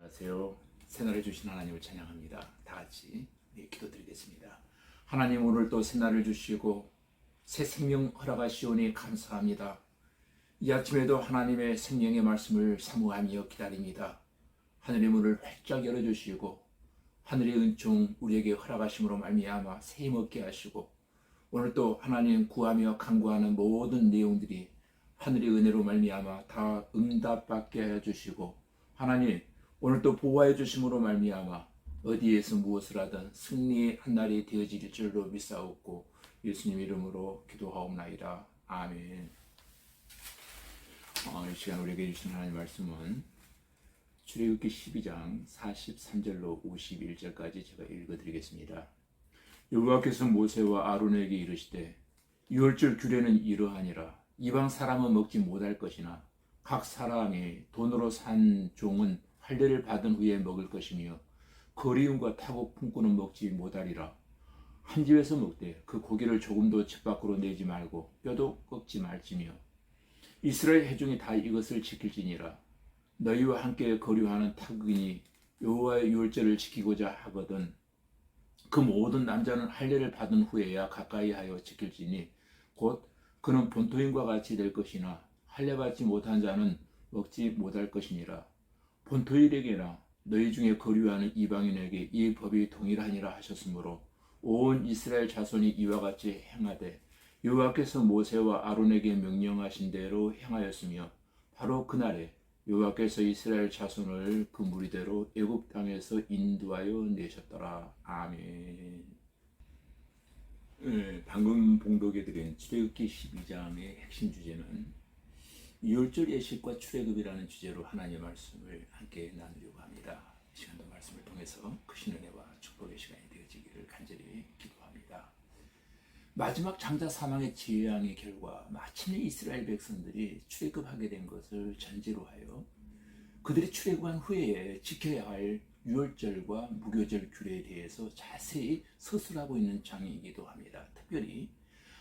안녕하세요. 새날을 주신 하나님을 찬양합니다. 다 같이 기도드리겠습니다. 하나님, 오늘 또 새날을 주시고 새 생명 허락하시오니 감사합니다. 이 아침에도 하나님의 생명의 말씀을 사모하며 기다립니다. 하늘의 문을 활짝 열어주시고 하늘의 은총 우리에게 허락하심으로 말미암아 새 힘 얻게 하시고, 오늘 또 하나님 구하며 간구하는 모든 내용들이 하늘의 은혜로 말미암아 다 응답받게 해주시고, 하나님 오늘 또 보호해 주심으로 말미암아 어디에서 무엇을 하든 승리의 한 날이 되어질 줄로 믿사옵고 예수님 이름으로 기도하옵나이다. 아멘. 이 시간 우리에게 주신 하나님 말씀은 출애굽기 12장 43절로 51절까지 제가 읽어드리겠습니다. 여호와께서 모세와 아론에게 이르시되 유월절 규례는 이러하니라. 이방 사람은 먹지 못할 것이나 각 사람이 돈으로 산 종은 할례를 받은 후에 먹을 것이며 거리움과 타고 품고는 먹지 못하리라. 한 집에서 먹되 그 고기를 조금도 집 밖으로 내지 말고 뼈도 꺾지 말지며 이스라엘 회중이 다 이것을 지킬지니라. 너희와 함께 거류하는 타국인이 여호와의 유월절을 지키고자 하거든 그 모든 남자는 할례를 받은 후에야 가까이 하여 지킬지니 곧 그는 본토인과 같이 될 것이나 할례 받지 못한 자는 먹지 못할 것이니라. 본토인에게나 너희 중에 거류하는 이방인에게 이 법이 동일하니라 하셨으므로 온 이스라엘 자손이 이와 같이 행하되 여호와께서 모세와 아론에게 명령하신 대로 행하였으며 바로 그날에 여호와께서 이스라엘 자손을 그 무리대로 애굽 땅에서 인도하여 내셨더라. 아멘. 방금 봉독해 드린 출애굽기 12장의 핵심 주제는 유월절 예식과 출애굽이라는 주제로 하나님의 말씀을 함께 나누려고 합니다. 이 시간도 말씀을 통해서 크신 은혜와 축복의 시간이 되어지기를 간절히 기도합니다. 마지막 장자 사망의 재앙의 결과 마침내 이스라엘 백성들이 출애굽하게 된 것을 전제로 하여 그들이 출애굽한 후에 지켜야 할 유월절과 무교절 규례에 대해서 자세히 서술하고 있는 장이기도 합니다. 특별히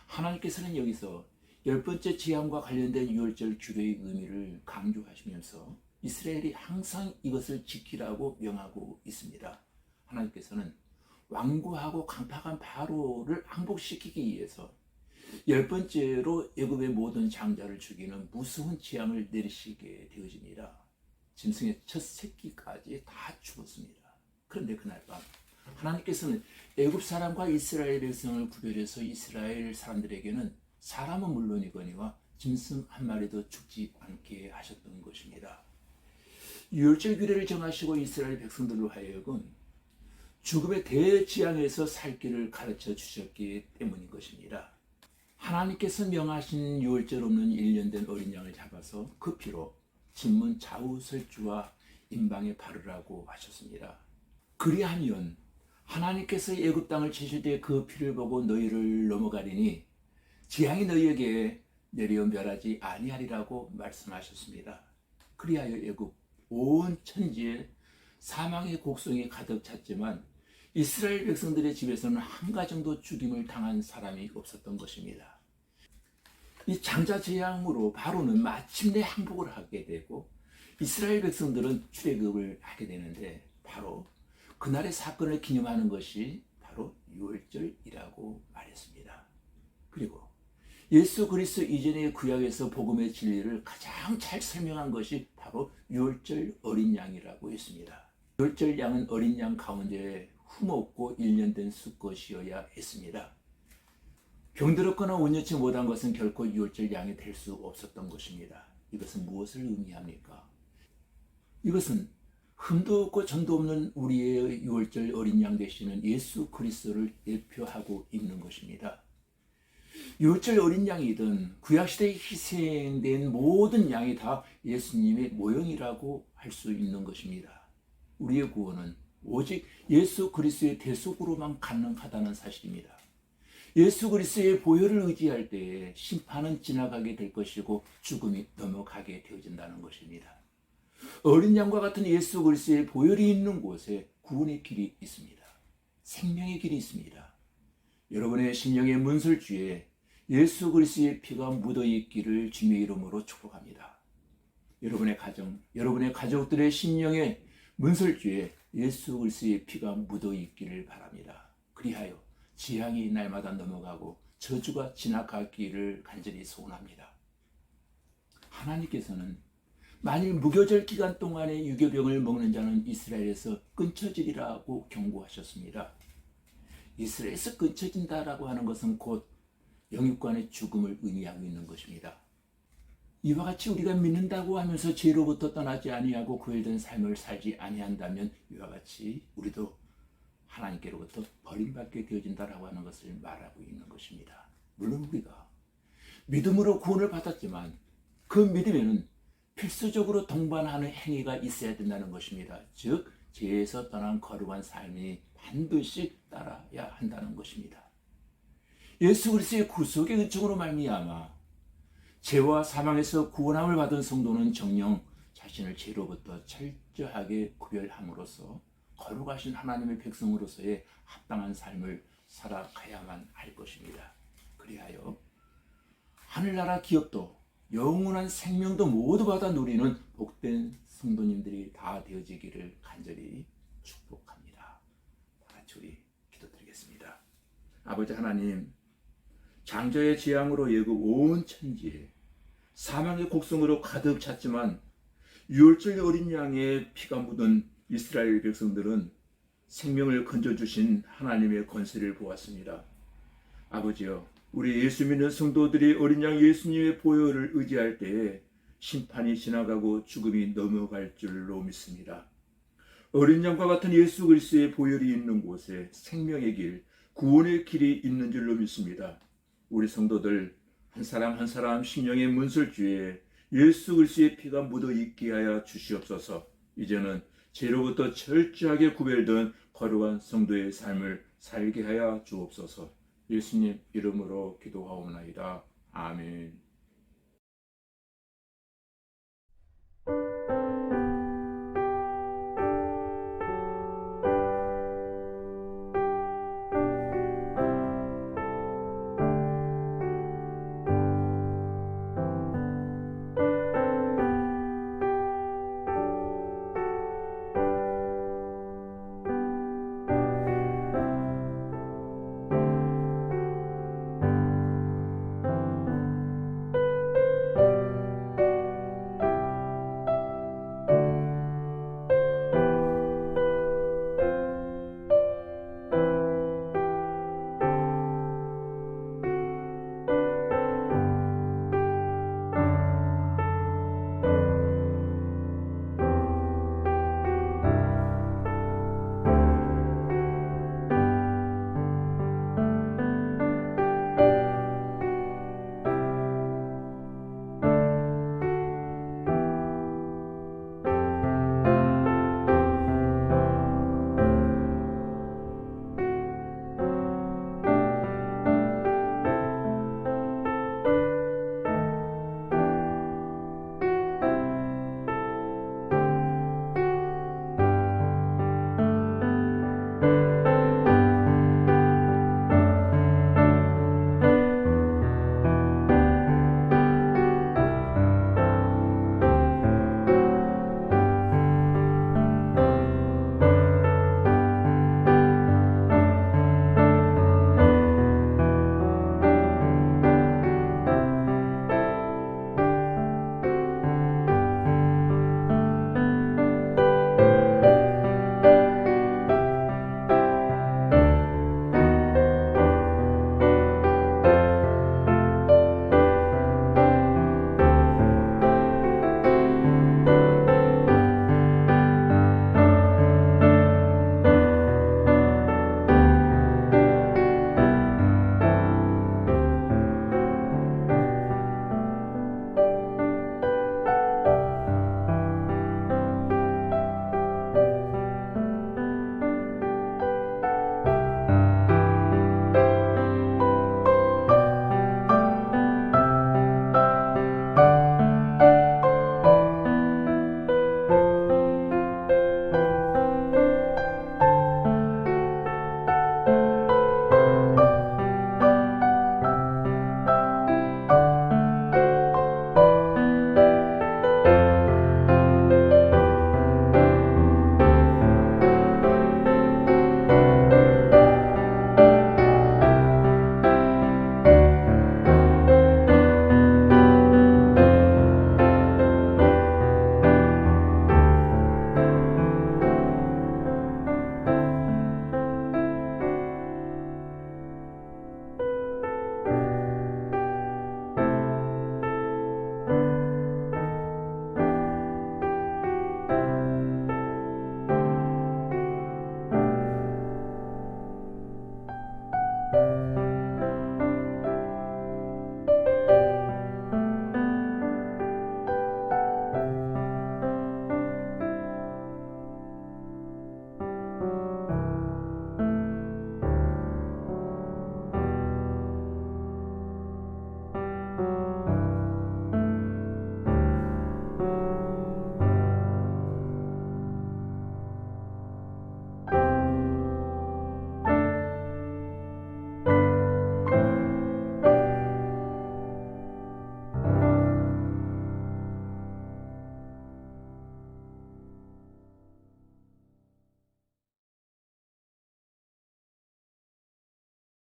하나님께서는 여기서 10번째 재앙과 관련된 유월절 규례의 의미를 강조하시면서 이스라엘이 항상 이것을 지키라고 명하고 있습니다. 하나님께서는 완고하고 강팍한 바로를 항복시키기 위해서 10번째로 애굽의 모든 장자를 죽이는 무서운 재앙을 내리시게 되어집니다. 짐승의 첫 새끼까지 다 죽었습니다. 그런데 그날 밤 하나님께서는 애굽 사람과 이스라엘 백성을 구별해서 이스라엘 사람들에게는 사람은 물론이거니와 짐승 한 마리도 죽지 않게 하셨던 것입니다. 유월절 규례를 정하시고 이스라엘 백성들로 하여금 죽음의 대지향에서 살 길을 가르쳐 주셨기 때문인 것입니다. 하나님께서 명하신 유월절 없는 1년 된 어린 양을 잡아서 그 피로 진문 좌우설주와 임방에 바르라고 하셨습니다. 그리하면 하나님께서 애굽 땅을 치실 때 그 피를 보고 너희를 넘어가리니 재앙이 너희에게 내려 멸하지 아니하리라고 말씀하셨습니다. 그리하여 애굽 온 천지에 사망의 곡성이 가득 찼지만 이스라엘 백성들의 집에서는 한 가정도 죽임을 당한 사람이 없었던 것입니다. 이 장자 재앙으로 바로는 마침내 항복을 하게 되고 이스라엘 백성들은 출애굽을 하게 되는데, 바로 그날의 사건을 기념하는 것이 바로 유월절이라고 말했습니다. 그리고 예수 그리스도 이전의 구약에서 복음의 진리를 가장 잘 설명한 것이 바로 유월절 어린 양이라고 했습니다. 유월절 양은 어린 양 가운데 흠없고 1년 된 수컷이어야 했습니다. 병들었거나 온전치 못한 것은 결코 유월절 양이 될 수 없었던 것입니다. 이것은 무엇을 의미합니까? 이것은 흠도 없고 점도 없는 우리의 유월절 어린 양 되시는 예수 그리스도를 대표하고 있는 것입니다. 유월절 어린 양이든 구약시대에 희생된 모든 양이 다 예수님의 모형이라고 할 수 있는 것입니다. 우리의 구원은 오직 예수 그리스도의 대속으로만 가능하다는 사실입니다. 예수 그리스도의 보혈을 의지할 때에 심판은 지나가게 될 것이고 죽음이 넘어가게 되어진다는 것입니다. 어린 양과 같은 예수 그리스도의 보혈이 있는 곳에 구원의 길이 있습니다. 생명의 길이 있습니다. 여러분의 심령의 문설주에 예수 그리스도의 피가 묻어있기를 주님의 이름으로 축복합니다. 여러분의 가정, 여러분의 가족들의 심령에 문설주에 예수 그리스도의 피가 묻어 있기를 바랍니다. 그리하여 재앙이 날마다 넘어가고 저주가 지나가기를 간절히 소원합니다. 하나님께서는 만일 무교절 기간 동안에 유교병을 먹는 자는 이스라엘에서 끊쳐지리라고 경고하셨습니다. 이스라엘에서 끊쳐진다라고 하는 것은 곧 영육간의 죽음을 의미하고 있는 것입니다. 이와 같이 우리가 믿는다고 하면서 죄로부터 떠나지 아니하고 구별된 삶을 살지 아니한다면 이와 같이 우리도 하나님께로부터 버림받게 되어진다라고 하는 것을 말하고 있는 것입니다. 물론 우리가 믿음으로 구원을 받았지만 그 믿음에는 필수적으로 동반하는 행위가 있어야 된다는 것입니다. 즉 죄에서 떠난 거룩한 삶이 반드시 따라야 한다는 것입니다. 예수 그리스도의 구속의 은총으로 말미암아 죄와 사망에서 구원함을 받은 성도는 정녕 자신을 죄로부터 철저하게 구별함으로써 거룩하신 하나님의 백성으로서의 합당한 삶을 살아가야만 할 것입니다. 그리하여 하늘나라 기업도 영원한 생명도 모두 받아 누리는 복된 성도님들이 다 되어지기를 간절히 축복합니다. 다 같이 우리 기도드리겠습니다. 아버지 하나님, 장자의 재앙으로 예고 온 천지에 사망의 곡성으로 가득 찼지만 유월절 어린 양의 피가 묻은 이스라엘 백성들은 생명을 건져주신 하나님의 권세를 보았습니다. 아버지여, 우리 예수 믿는 성도들이 어린 양 예수님의 보혈을 의지할 때에 심판이 지나가고 죽음이 넘어갈 줄로 믿습니다. 어린 양과 같은 예수 그리스도의 보혈이 있는 곳에 생명의 길, 구원의 길이 있는 줄로 믿습니다. 우리 성도들 한 사람 한 사람 심령의 문설주에 예수 그리스도의 피가 묻어 있게 하여 주시옵소서. 이제는 죄로부터 철저하게 구별된 거룩한 성도의 삶을 살게 하여 주옵소서. 예수님 이름으로 기도하옵나이다. 아멘.